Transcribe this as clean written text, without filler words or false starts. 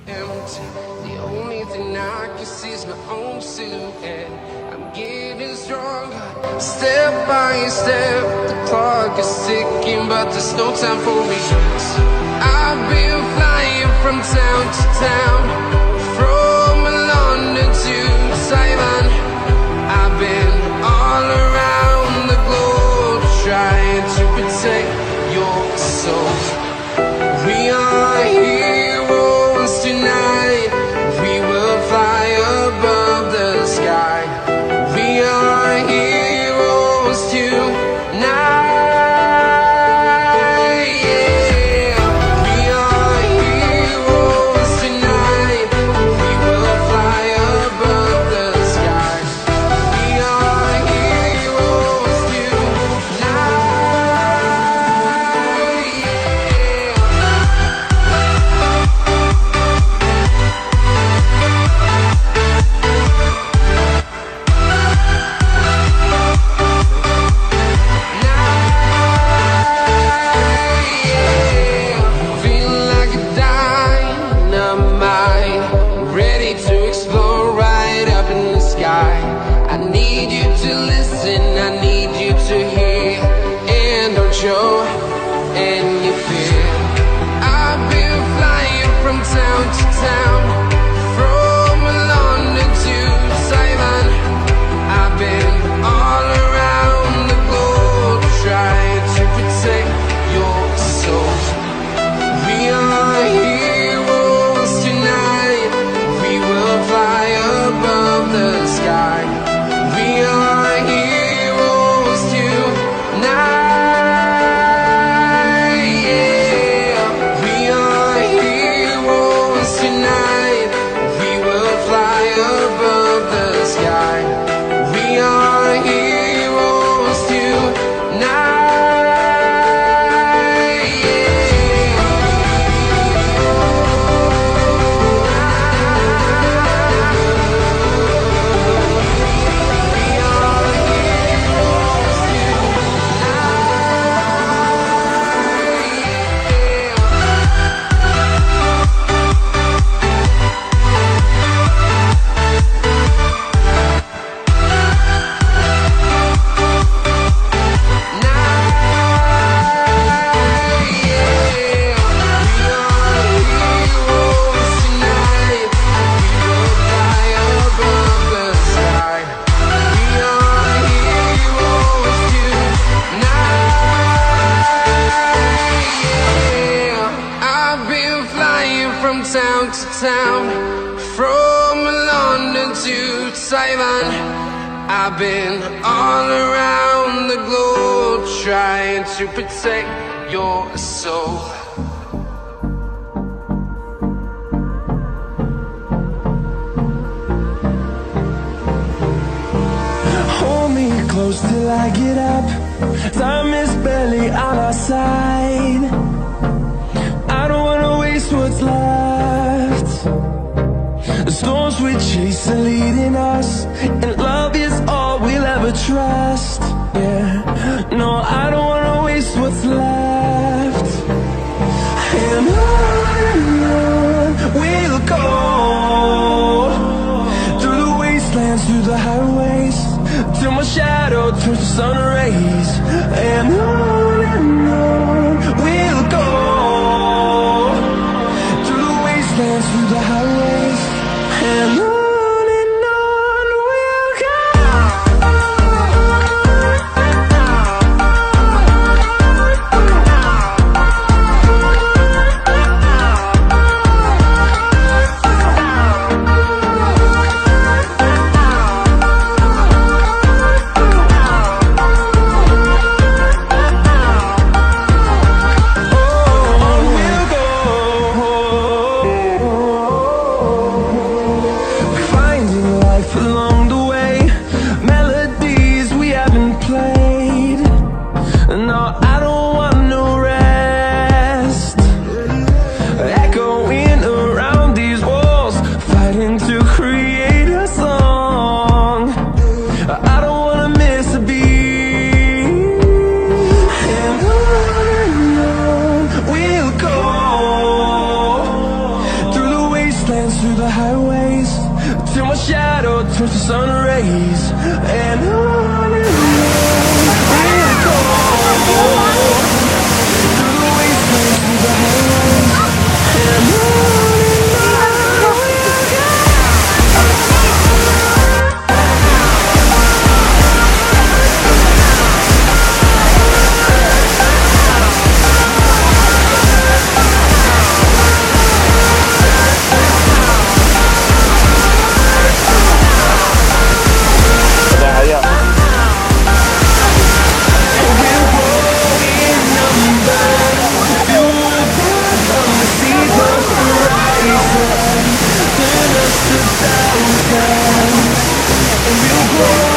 empty. The only thing I can see is my own silhouette. I'm getting stronger, step by step. The clock is ticking, but there's no time for me. I've been flying from town to town, from London to Taiwan. I've been all around the globe, trying to protect your soul. We are heroes tonight. We will fly above the sky. We are heroes tonight. Yeah. We are heroes tonight. We will fly above the sky. We are heroes tonight. Feeling like a dynamite, ready to explode right up in the sky. I need you to listen, I need you to hear, and don't show any fear. I've been flying from town to town, from London to Taiwan. I've been all around the globe, trying to protect your soul. We are heroes tonight. We will fly above the sky. We are heroes tonight. Yeah. We are heroes tonight. We will fly above the sky. We are heroes tonight. Town to town, from London to Taiwan. I've been all around the globe, trying to protect your soul. Hold me close till I get up. Time is barely on our side. I don't wanna waste what's left. The storms we chase are leading us, and love is all we'll ever trust. Yeah, no, I don't wanna waste what's left. And on we'll go, through the wastelands, through the highways, till my shadow turns to sun rays. And on we'll go, through the wastelands, through the highways, and on we'll go. wastelands through the highways, till my shadow turns to sun rays. And on we'll go, through the wastelands through the highways, and on we'll go. Bahaya. And we'll grow